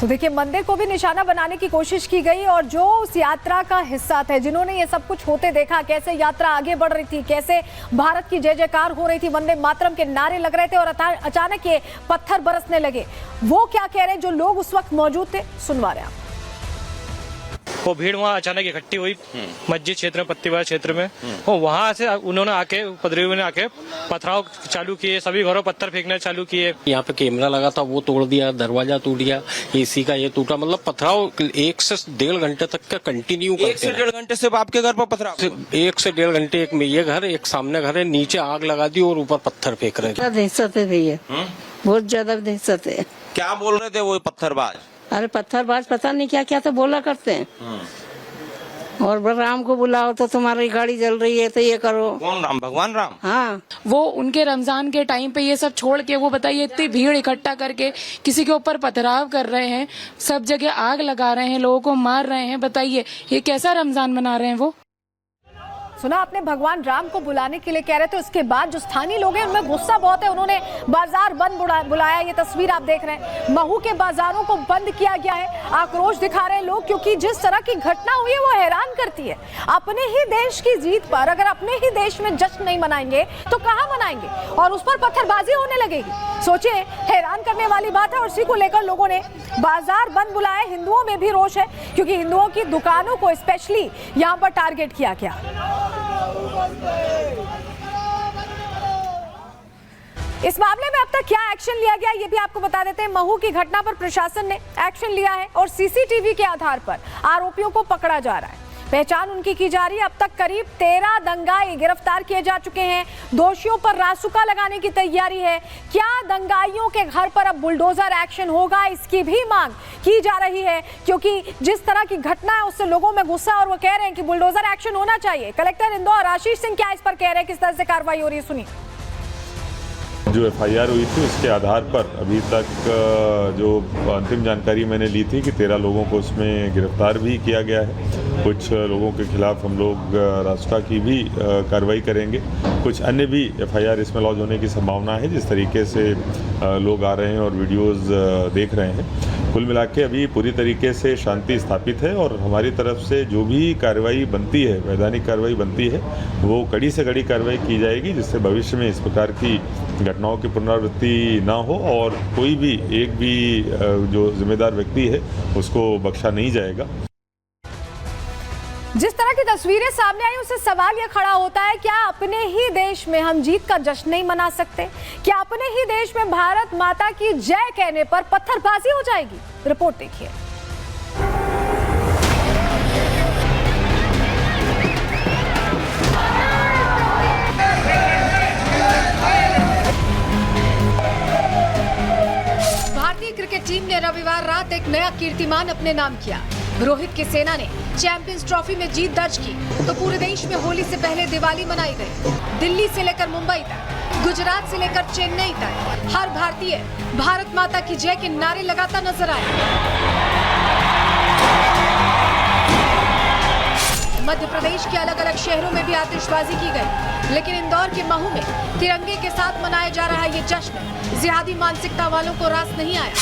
तो देखिए, मंदिर को भी निशाना बनाने की कोशिश की गई और जो उस यात्रा का हिस्सा थे, जिन्होंने ये सब कुछ होते देखा, कैसे यात्रा आगे बढ़ रही थी, कैसे भारत की जय जयकार हो रही थी, वंदे मातरम के नारे लग रहे थे और अचानक ये पत्थर बरसने लगे, वो क्या कह रहे हैं जो लोग उस वक्त मौजूद थे, सुनवा रहे हैं। वो भीड़ वहाँ अचानक इकट्ठी हुई मस्जिद क्षेत्र में, पत्तीवाला क्षेत्र में, और वहाँ से उन्होंने आके उपद्रवियों ने आके पथराव चालू किए, सभी घरों पत्थर फेंकने चालू किए। यहाँ पे कैमरा लगा था वो तोड़ दिया, दरवाजा टूट दिया, एसी का ये टूटा, मतलब पथराव 1 से 1.5 घंटे तक का कंटिन्यू करते हैं। 1 से 1.5 घंटे सिर्फ आपके घर पर पथराव? 1 से 1.5 घंटे, एक ये घर, एक सामने घर है, नीचे आग लगा दी और ऊपर पत्थर फेंक रहे थे। दहशत है भैया, बहुत ज्यादा दहशत है। क्या बोल रहे थे वो पत्थरबाज? अरे पत्थरबाज पता नहीं क्या क्या तो बोला करते हैं। और बलराम को बुलाओ तो तुम्हारी गाड़ी जल रही है तो ये करो। कौन राम? भगवान राम? हाँ, वो उनके रमजान के टाइम पे ये सब छोड़ के, वो बताइए इतनी भीड़ इकट्ठा करके किसी के ऊपर पथराव कर रहे हैं, सब जगह आग लगा रहे हैं, लोगों को मार रहे हैं, बताइए ये कैसा रमजान मना रहे हैं वो। सुना आपने, भगवान राम को बुलाने के लिए कह रहे थे, उसके बाद जो स्थानीय लोग हैं उनमें गुस्सा बहुत है, उन्होंने बाजार बंद बुलाया। ये तस्वीर आप देख रहे हैं, महू के बाजारों को बंद किया गया है, आक्रोश दिखा रहे हैं लोग, क्योंकि जिस तरह की घटना हुई है वो हैरान करती है। अपने ही देश की जीत पर अगर अपने ही देश में जश्न नहीं मनाएंगे तो कहाँ मनाएंगे, और उस पर पत्थरबाजी होने लगेगी। सोचिए, हैरान करने वाली बात है। और इसी को लेकर लोगों ने बाजार बंद बुलाया। हिंदुओं में भी रोष है, क्योंकि हिंदुओं की दुकानों को स्पेशली यहाँ पर टारगेट किया गया। इस मामले में अब तक क्या एक्शन लिया गया ये भी आपको बता देते हैं। महू की घटना पर प्रशासन ने एक्शन लिया है और सीसीटीवी के आधार पर आरोपियों को पकड़ा जा रहा है। पहचान उनकी की जा रही है। अब तक करीब 13 दंगाई गिरफ्तार किए जा चुके हैं। दोषियों पर रासुका लगाने की तैयारी है। क्या दंगाइयों के घर पर अब बुलडोजर एक्शन होगा, इसकी भी मांग की जा रही है, क्योंकि जिस तरह की घटना है उससे लोगों में गुस्सा, और वो कह रहे हैं कि बुलडोजर एक्शन होना चाहिए। कलेक्टर इंदौर आशीष सिंह क्या इस पर कह रहे हैं, किस तरह से कार्रवाई हो रही है, सुनिए। जो एफआईआर हुई थी उसके आधार पर अभी तक जो अंतिम जानकारी मैंने ली थी कि 13 लोगों को उसमें गिरफ्तार भी किया गया है। कुछ लोगों के खिलाफ हम लोग रासुका की भी कार्रवाई करेंगे। कुछ अन्य भी एफआईआर इसमें लॉन्च होने की संभावना है, जिस तरीके से लोग आ रहे हैं और वीडियोस देख रहे हैं। कुल मिला के अभी पूरी तरीके से शांति स्थापित है और हमारी तरफ से जो भी कार्रवाई बनती है, वैधानिक कार्रवाई बनती है, वो कड़ी से कड़ी कार्रवाई की जाएगी, जिससे भविष्य में इस प्रकार की घटनाओं की पुनरावृत्ति ना हो और कोई भी एक भी जो जिम्मेदार व्यक्ति है उसको बख्शा नहीं जाएगा। जिस तरह की तस्वीरें सामने आई उससे सवाल यह खड़ा होता है, क्या अपने ही देश में हम जीत का जश्न नहीं मना सकते? क्या अपने ही देश में भारत माता की जय कहने पर पत्थरबाजी हो जाएगी? रिपोर्ट देखिए। भारतीय क्रिकेट टीम ने रविवार रात एक नया कीर्तिमान अपने नाम किया। रोहित की सेना ने चैंपियंस ट्रॉफी में जीत दर्ज की तो पूरे देश में होली से पहले दिवाली मनाई गई। दिल्ली से लेकर मुंबई तक, गुजरात से लेकर चेन्नई तक हर भारतीय भारत माता की जय के नारे लगाता नजर आया। मध्य प्रदेश के अलग अलग शहरों में भी आतिशबाजी की गई, लेकिन इंदौर के महू में तिरंगे के साथ मनाया जा रहा ये जश्न जिहादी मानसिकता वालों को रास नहीं आया।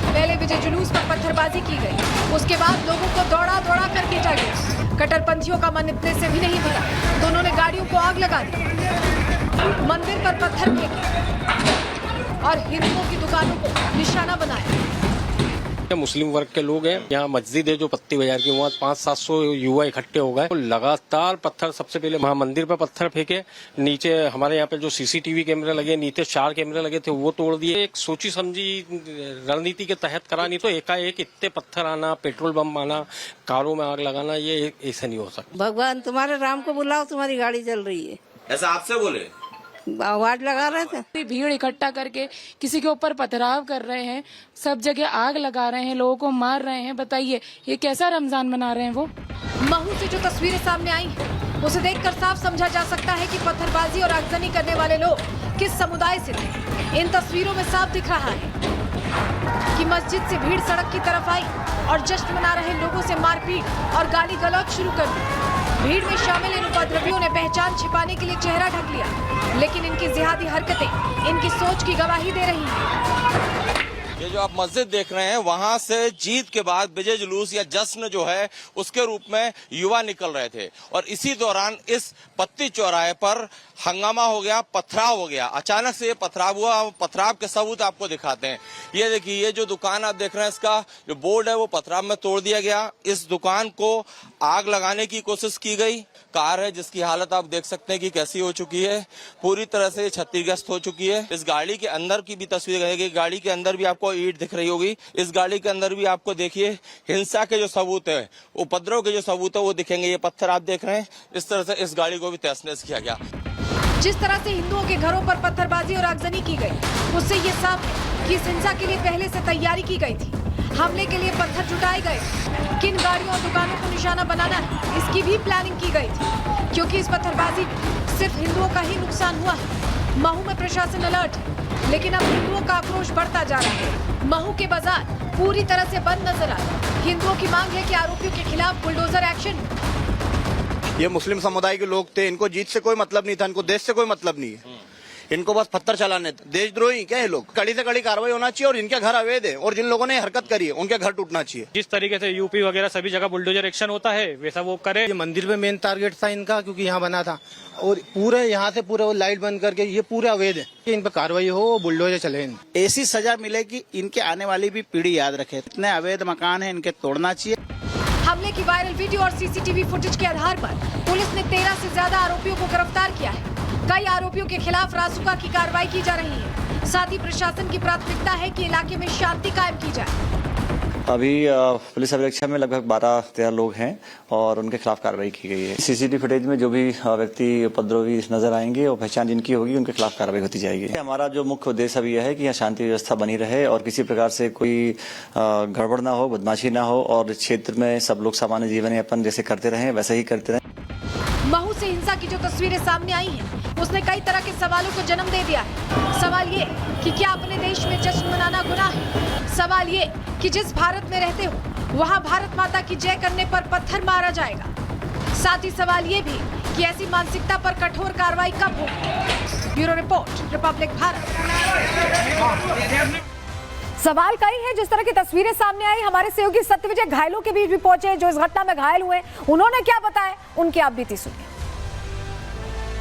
पहले विजय जुलूस पर पत्थरबाजी की गई, उसके बाद लोगों को दौड़ा दौड़ा कर पीटा गया। कट्टरपंथियों का मन इतने से भी नहीं भरा तो उन्होंने गाड़ियों को आग लगा दी, मंदिर पर पत्थर फेंके और हिंदुओं की दुकानों को निशाना बनाया। मुस्लिम वर्ग के लोग हैं, यहाँ मस्जिद है जो पत्ती बाजार की, वहाँ 500-700 युवा इकट्ठे हो गए। तो लगातार पत्थर, सबसे पहले वहाँ मंदिर पर पत्थर फेंके, नीचे हमारे यहाँ पे जो सीसीटीवी कैमरे लगे, नीचे 4 कैमरे लगे थे वो तोड़ दिए। एक सोची समझी रणनीति के तहत करा, नहीं तो एकाएक इतने पत्थर आना, पेट्रोल बम आना, कारों में आग लगाना, ये ऐसा नहीं हो सकता। भगवान तुम्हारे राम को बुलाओ, तुम्हारी गाड़ी जल रही है, ऐसा आपसे बोले? आवाज लगा रहे थे। भीड़ इकट्ठा करके किसी के ऊपर पथराव कर रहे हैं, सब जगह आग लगा रहे हैं, लोगों को मार रहे हैं, बताइए ये कैसा रमजान मना रहे हैं वो। महू से जो तस्वीरें सामने आई हैं, उसे देखकर साफ समझा जा सकता है कि पत्थरबाजी और आगजनी करने वाले लोग किस समुदाय से थे। इन तस्वीरों में साफ दिख रहा है कि मस्जिद से भीड़ सड़क की तरफ आई और जश्न मना रहे लोगों से मारपीट और गाली गलौज शुरू कर दी। भीड़ में शामिल इन उपद्रवियों ने पहचान छिपाने के लिए चेहरा ढक लिया, लेकिन इनकी जिहादी हरकतें इनकी सोच की गवाही दे रही हैं। ये जो आप मस्जिद देख रहे हैं वहां से जीत के बाद विजय जुलूस या जश्न जो है उसके रूप में युवा निकल रहे थे और इसी दौरान इस पत्ती चौराहे पर हंगामा हो गया, पथराव हो गया। अचानक से ये पथराव हुआ। पथराव के सबूत आपको दिखाते हैं। ये देखिए, ये जो दुकान आप देख रहे हैं इसका जो बोर्ड है वो पथराव में तोड़ दिया गया। इस दुकान को आग लगाने की कोशिश की गई। कार है जिसकी हालत आप देख सकते हैं कि कैसी हो चुकी है, पूरी तरह से क्षतिग्रस्त हो चुकी है। इस गाड़ी के अंदर की भी तस्वीर रहेगी। गाड़ी के अंदर भी आपको ईंट दिख रही होगी। इस गाड़ी के अंदर भी आपको देखिए हिंसा के जो सबूत है, उपद्रव के जो सबूत है वो दिखेंगे। ये पत्थर आप देख रहे हैं, इस तरह से इस गाड़ी को भी तहस-नहस किया गया। जिस तरह से हिंदुओं के घरों पर पत्थरबाजी और आगजनी की गई, उससे ये साफ कि इस हिंसा के लिए पहले से तैयारी की गई थी। हमले के लिए पत्थर जुटाए गए, किन गाड़ियों और दुकानों को निशाना बनाना है इसकी भी प्लानिंग की गई थी, क्योंकि इस पत्थरबाजी सिर्फ हिंदुओं का ही नुकसान हुआ है। महू में प्रशासन अलर्ट है, लेकिन अब हिंदुओं का आक्रोश बढ़ता जा रहा है। महू के बाजार पूरी तरह से बंद नजर आ रहे हैं। हिंदुओं की मांग है कि आरोपियों के खिलाफ बुलडोजर एक्शन। ये मुस्लिम समुदाय के लोग थे, इनको जीत से कोई मतलब नहीं था, इनको देश से कोई मतलब नहीं है, इनको बस पत्थर चलाने थे। देशद्रोही क्या ये लोग? कड़ी से कड़ी कार्रवाई होना चाहिए और इनके घर अवैध है और जिन लोगों ने हरकत करी है उनके घर टूटना चाहिए। जिस तरीके से यूपी वगैरह सभी जगह बुलडोजर एक्शन होता है वैसा वो करे। ये मंदिर पे मेन टारगेट था इनका, क्योंकि यहाँ बना था और पूरे यहाँ से पूरे वो लाइट बंद करके ये पूरे अवैध है कि इन पे कार्रवाई हो, बुलडोजर चले। ऐसी सजा मिले कि इनके आने वाली भी पीढ़ी याद रखे। इतने अवैध मकान है, इनके तोड़ना चाहिए। हमले की वायरल वीडियो और सीसीटीवी फुटेज के आधार पर पुलिस ने 13 से ज्यादा आरोपियों को गिरफ्तार किया है। कई आरोपियों के खिलाफ रासुका की कार्रवाई की जा रही है। साथ ही प्रशासन की प्राथमिकता है कि इलाके में शांति कायम की जाए। अभी पुलिस अभिरक्षा में लगभग 12-13 लोग हैं और उनके खिलाफ कार्रवाई की गई है। सीसीटीवी फुटेज में जो भी व्यक्ति उपद्रवी नजर आएंगे और पहचान जिनकी होगी उनके खिलाफ कार्रवाई होती जाएगी। हमारा जो मुख्य उद्देश्य अभी यह है कि यहाँ शांति व्यवस्था बनी रहे और किसी प्रकार से कोई गड़बड़ ना हो, बदमाशी ना हो और क्षेत्र में सब लोग सामान्य जीवन यापन जैसे करते रहे वैसे ही करते रहे। महू से हिंसा की जो तस्वीरें सामने आई हैं, उसने कई तरह के सवालों को जन्म दे दिया है। सवाल ये कि क्या अपने देश में जश्न मनाना गुनाह है? सवाल ये कि जिस भारत में रहते हो वहाँ भारत माता की जय करने पर पत्थर मारा जाएगा। साथ ही सवाल ये भी कि ऐसी मानसिकता पर कठोर कार्रवाई कब होगी। Bureau report, Republic Bharat. सवाल कई है। जिस तरह की तस्वीरें सामने आई, हमारे सहयोगी सत्यविजय घायलों के बीच भी पहुंचे जो इस घटना में घायल हुए। उन्होंने क्या बताया, उनकी आप बीती सुनिए।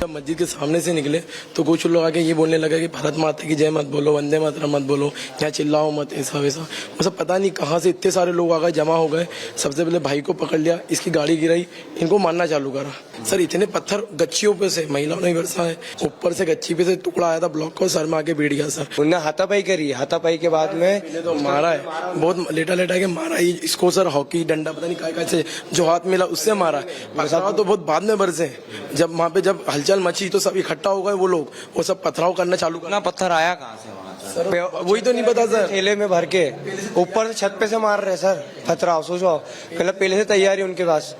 जब मस्जिद के सामने से निकले तो कुछ लोग आके ये बोलने लगे कि भारत माता की जय मत बोलो, वंदे मातरम मत बोलो, यहाँ चिल्लाओ मत, ऐसा वैसा। मतलब पता नहीं कहाँ से इतने सारे लोग आ गए, जमा हो गए। सबसे पहले भाई को पकड़ लिया, इसकी गाड़ी गिराई, इनको मारना चालू करा। सर इतने पत्थर गच्चियों पे से, महिलाओं ने बरसा है, ऊपर से गच्ची पे से टुकड़ा आया था, ब्लॉक को सर में आके बैठ गया। सर उन्हें हाथापाई करी, हाथापाई के बाद में तो मारा है, बहुत लेटा लेटा के मारा है इसको। सर हॉकी डंडा पता नहीं काय से जो हाथ मिला उससे मारा है। पथराव तो बहुत बाद में बरसे, जब वहाँ पे जब हलचल मची तो सब इकट्ठा हो गए वो लोग, वो सब पथराव करना चालू करना। पत्थर आया कहाँ से वहाँ सर वही तो नहीं पता सर। थैले में भर के ऊपर से छत पे से मार रहे सर पथराव। सोचो पहले से तैयारी उनके पास।